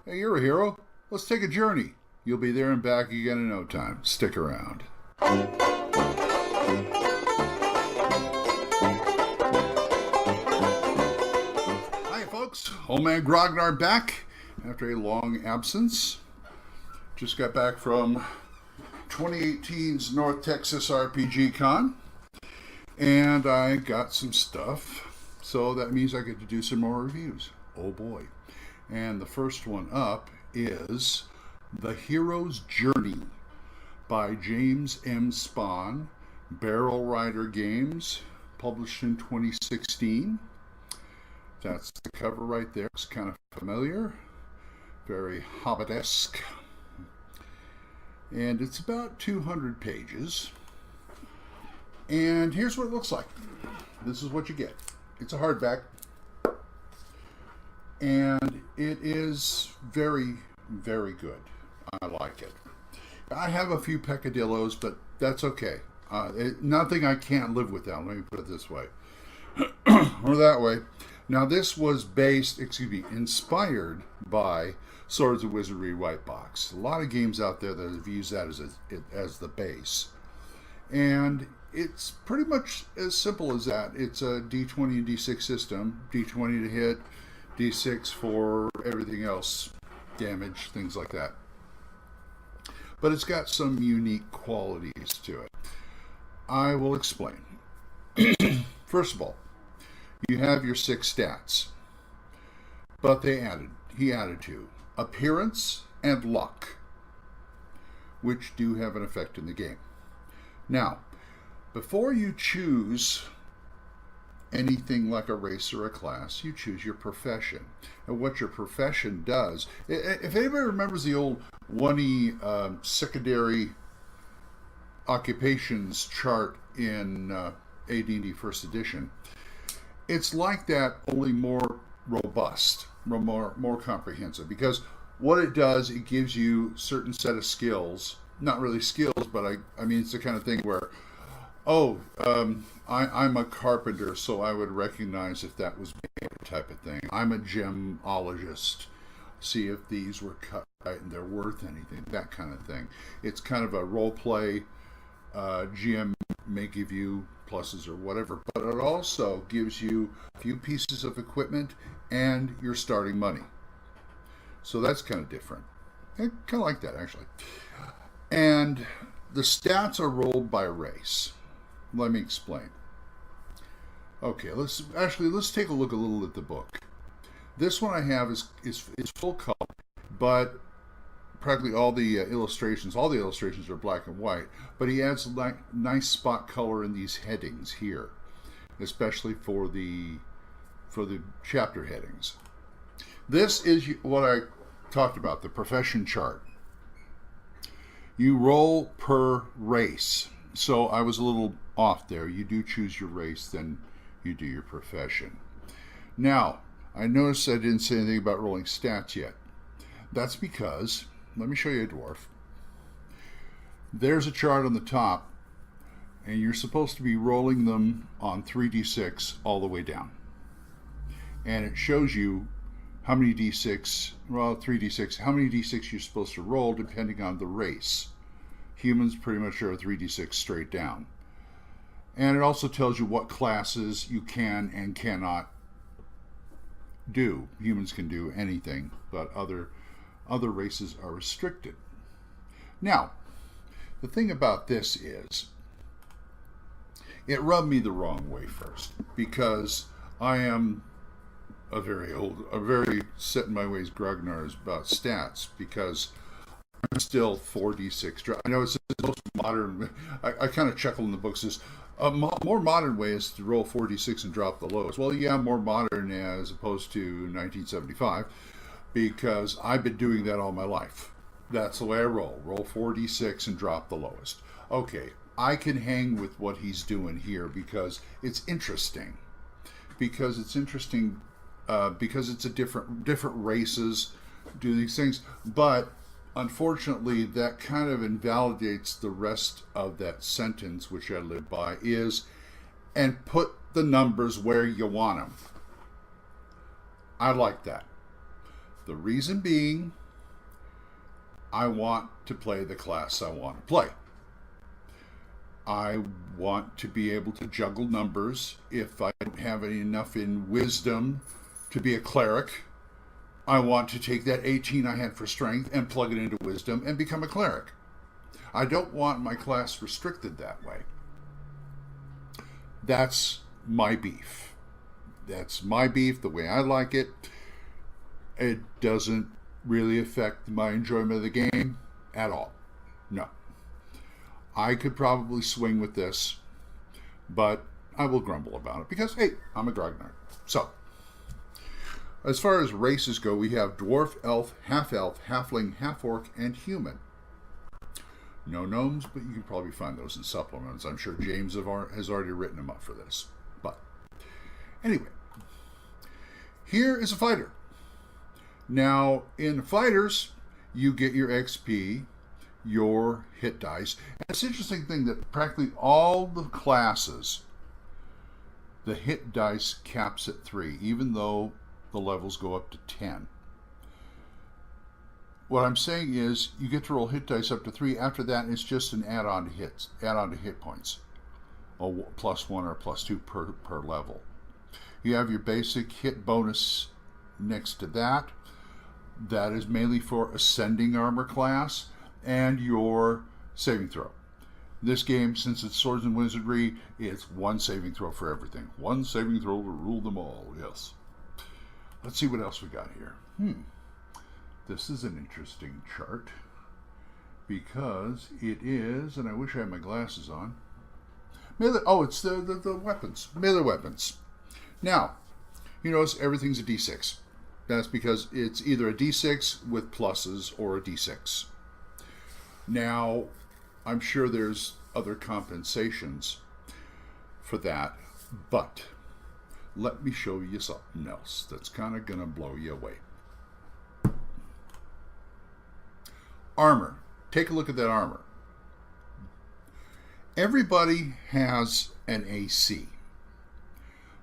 Hey, you're a hero. Let's take a journey. You'll be there and back again in no time. Stick around. Hi, folks. Old Man Grognard back after a long absence. Just got back from 2018's North Texas RPG Con, and I got some stuff, so that means I get to do some more reviews. Oh boy. And the first one up is The Hero's Journey by James M. Spahn, Barrel Rider Games, published in 2016. That's the cover right there. It's kind of familiar, very Hobbit-esque. And it's about 200 pages. And here's what it looks like. This is what you get. It's a hardback. And it is very, very good. I like it. I have a few peccadillos, but that's okay. Nothing I can't live without. Let me put it this way. Or that way. Now, this was inspired by Swords of Wizardry White Box. A lot of games out there that have used that as the base. And it's pretty much as simple as that. It's a D20 and D6 system. D20 to hit, D6 for everything else, damage, things like that. But it's got some unique qualities to it. I will explain. First of all, you have your 6 stats. But he added 2. Appearance and luck, which do have an effect in the game. Now, before you choose anything like a race or a class, you choose your profession. And what your profession does, if anybody remembers the old 1E secondary occupations chart in AD&D First Edition, it's like that, only more robust, more comprehensive, because what it does, it gives you a certain set of skills, not really skills, but I mean it's the kind of thing where, I'm a carpenter, so I would recognize if that was me, type of thing. I'm a gemologist, see if these were cut right and they're worth anything, that kind of thing. It's kind of a role play. GM may give you pluses or whatever, but it also gives you a few pieces of equipment and your starting money. So that's kind of different. I kind of like that, actually. And the stats are rolled by race. Let me explain. Okay, let's take a look a little at the book. This one I have is full color, but practically all the illustrations are black and white, but he adds a nice spot color in these headings here, especially for the chapter headings. This is what I talked about, the profession chart. You roll per race. So I was a little off there. You do choose your race, then you do your profession. Now, I noticed I didn't say anything about rolling stats yet. That's because, let me show you a dwarf. There's a chart on the top, and you're supposed to be rolling them on 3d6 all the way down. And it shows you how many d6, well, 3d6, how many d6 you're supposed to roll depending on the race. Humans pretty much are 3d6 straight down. And it also tells you what classes you can and cannot do. Humans can do anything, but other races are restricted. Now, the thing about this is, it rubbed me the wrong way first, because I am a very set in my ways Grognard about stats, because I'm still 4d6. I know it's the most modern, I kind of chuckle in the books, is a more modern way is to roll 4d6 and drop the lowest. Well, yeah, more modern as opposed to 1975, because I've been doing that all my life. That's the way I roll. Roll 4d6 and drop the lowest. Okay, I can hang with what he's doing here because it's interesting. Because it's a different races do these things. But unfortunately, that kind of invalidates the rest of that sentence, which I live by, is, and put the numbers where you want them. I like that. The reason being, I want to play the class I want to play. I want to be able to juggle numbers. If I don't have enough in wisdom to be a cleric, I want to take that 18 I had for strength and plug it into wisdom and become a cleric. I don't want my class restricted that way. That's my beef. That's my beef, the way I like it. It doesn't really affect my enjoyment of the game at all. No. I could probably swing with this, but I will grumble about it because, hey, I'm a Grognard. So, as far as races go, we have dwarf, elf, halfling, half-orc, and human. No gnomes, but you can probably find those in supplements. I'm sure James has already written them up for this. But anyway, here is a fighter. Now, in fighters, you get your XP, your hit dice. And it's an interesting thing that practically all the classes, the hit dice caps at 3, even though the levels go up to 10. What I'm saying is you get to roll hit dice up to 3. After that, it's just an add-on to hits, add-on to hit points. A +1 or +2 per level. You have your basic hit bonus next to that. That is mainly for ascending armor class and your saving throw. This game, since it's swords and wizardry, it's one saving throw for everything. One saving throw to rule them all, yes. Let's see what else we got here. This is an interesting chart because it is, and I wish I had my glasses on. It's the weapons, melee weapons. Now, you notice everything's a D6. That's because it's either a D6 with pluses or a D6. Now, I'm sure there's other compensations for that, but let me show you something else that's kind of going to blow you away. Armor. Take a look at that armor. Everybody has an AC,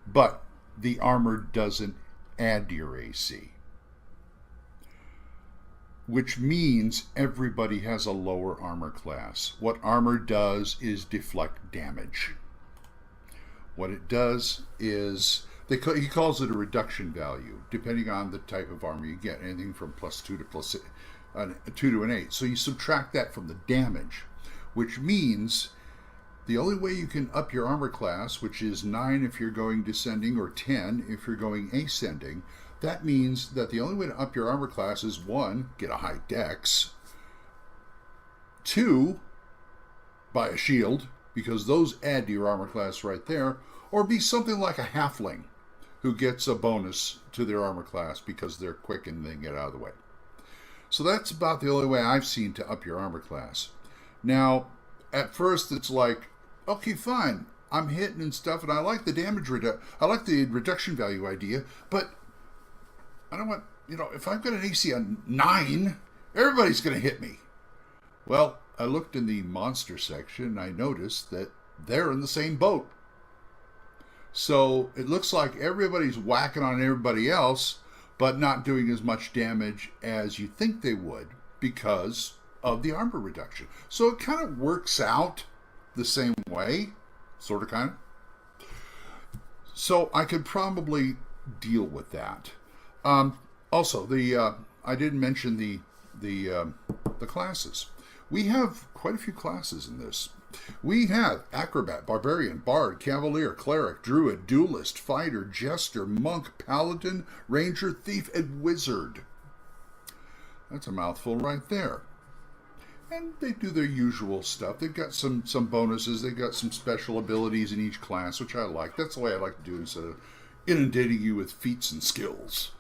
but the armor doesn't add to your AC, which means everybody has a lower armor class. What armor does is deflect damage. What it does is, he calls it a reduction value, depending on the type of armor you get, anything from +2 to +2 to an 8. So you subtract that from the damage, which means the only way you can up your armor class, which is 9 if you're going descending or 10 if you're going ascending, that means that the only way to up your armor class is 1, get a high dex, 2, buy a shield, because those add to your armor class right there, or be something like a halfling who gets a bonus to their armor class because they're quick and they get out of the way. So that's about the only way I've seen to up your armor class. Now, at first it's like, okay, fine, I'm hitting and stuff, and I like the damage I like the reduction value idea, but I don't want, if I've got an AC on 9, everybody's going to hit me. Well, I looked in the monster section, and I noticed that they're in the same boat. So it looks like everybody's whacking on everybody else, but not doing as much damage as you think they would because of the armor reduction. So it kind of works out the same way, sort of, kind of. So I could probably deal with that. Also, I didn't mention the classes. We have quite a few classes in this. We have Acrobat, Barbarian, Bard, Cavalier, Cleric, Druid, Duelist, Fighter, Jester, Monk, Paladin, Ranger, Thief, and Wizard. That's a mouthful right there. And they do their usual stuff. They've got some bonuses. They've got some special abilities in each class, which I like. That's the way I like to do it, instead of inundating you with feats and skills.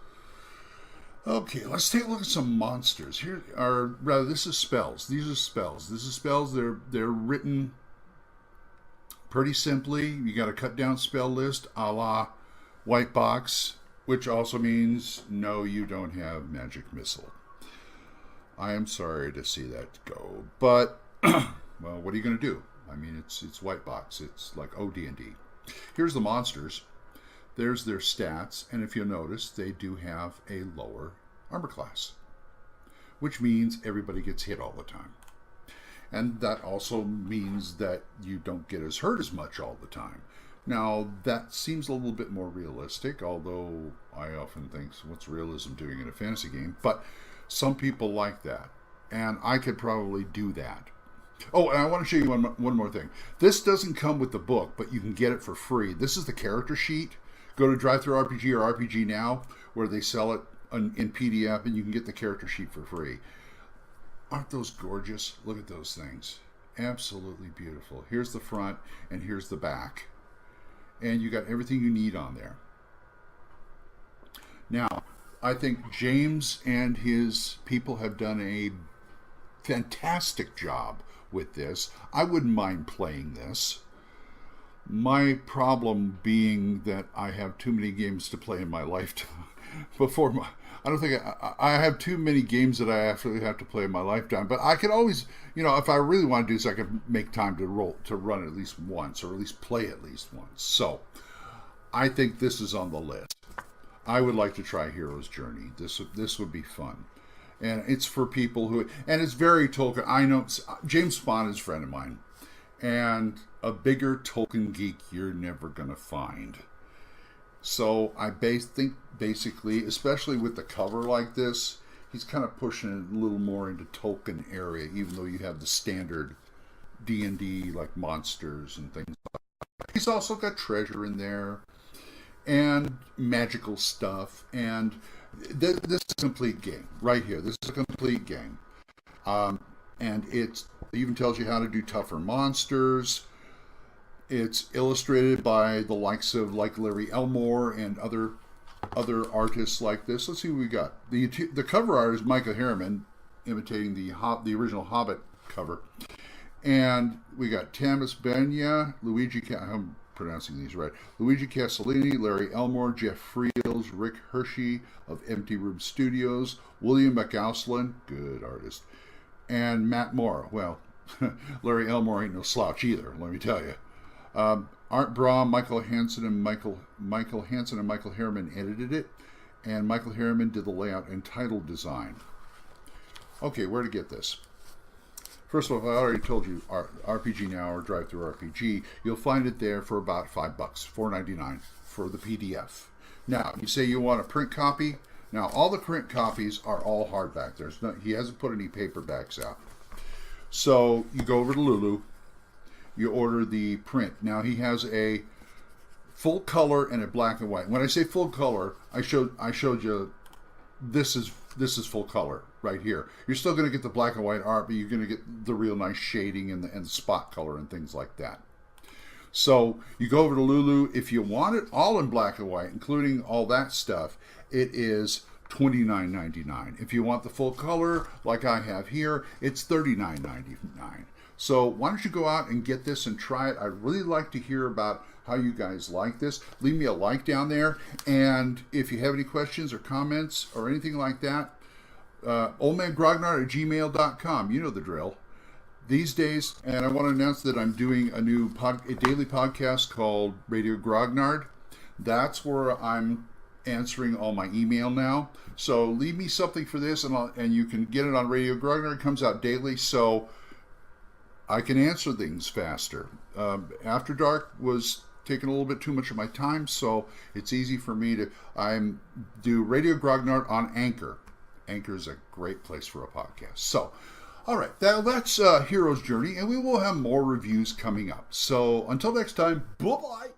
Okay, let's take a look at some monsters. This is spells. These are spells. This is spells. They're written pretty simply. You got a cut down spell list, a la White Box, which also means no, you don't have Magic Missile. I am sorry to see that go, but well, what are you going to do? I mean, it's White Box. It's like OD&D. Here's the monsters. There's their stats, and if you'll notice, they do have a lower armor class, which means everybody gets hit all the time. And that also means that you don't get as hurt as much all the time. Now, that seems a little bit more realistic, although I often think, what's realism doing in a fantasy game? But some people like that, and I could probably do that. Oh, and I want to show you one more thing. This doesn't come with the book, but you can get it for free. This is the character sheet. Go to DriveThruRPG or RPG Now, where they sell it in PDF, and you can get the character sheet for free. Aren't those gorgeous? Look at those things. Absolutely beautiful. Here's the front, and here's the back. And you got everything you need on there. Now, I think James and his people have done a fantastic job with this. I wouldn't mind playing this. My problem being that I have too many games to play in my lifetime. I don't think I have too many games that I actually have to play in my lifetime. But I could always, if I really want to do this, I could make time to run at least once, or at least play at least once. So I think this is on the list. I would like to try Hero's Journey. This would be fun. And it's for people who, and it's very Tolkien. I know James Spahn is a friend of mine, and a bigger Tolkien geek you're never going to find. So I think basically, especially with the cover like this, he's kind of pushing it a little more into Tolkien area, even though you have the standard D&D like monsters and things like that. He's also got treasure in there and magical stuff, and this is a complete game right here. This is a complete game, and it even tells you how to do tougher monsters. It's illustrated by the likes of Larry Elmore and other artists like this. Let's see what we got. The cover art is Michael Harriman, imitating the original Hobbit cover, and we got Thomas Benya, I'm pronouncing these right, Luigi Castellini, Larry Elmore, Jeff Friels, Rick Hershey of Empty Room Studios, William McAuslin, good artist, and Matt Moore. Well, Larry Elmore ain't no slouch either, let me tell you. Art Braun, Michael Hansen and Michael Harriman edited it, and Michael Harriman did the layout and title design. Okay, where to get this? First of all, I already told you, RPG Now or DriveThruRPG, you'll find it there for about $5, $4.99 for the PDF. Now, you say you want a print copy. Now, all the print copies are all hardback. He hasn't put any paperbacks out. So you go over to Lulu. You order the print. Now he has a full color and a black and white. When I say full color, I showed you this is full color right here. You're still going to get the black and white art, but you're going to get the real nice shading and the spot color and things like that. So you go over to Lulu. If you want it all in black and white, including all that stuff, it is $29.99. If you want the full color, like I have here, it's $39.99. So why don't you go out and get this and try it? I'd really like to hear about how you guys like this. Leave me a like down there. And if you have any questions or comments or anything like that, oldmangrognard@gmail.com. You know the drill. These days, and I want to announce that I'm doing a daily podcast called Radio Grognard. That's where I'm answering all my email now. So leave me something for this, and you can get it on Radio Grognard. It comes out daily, so I can answer things faster. After Dark was taking a little bit too much of my time, so it's easy for me to do Radio Grognard on Anchor. Anchor is a great place for a podcast. So, all right, that's Hero's Journey, and we will have more reviews coming up. So until next time, bye-bye.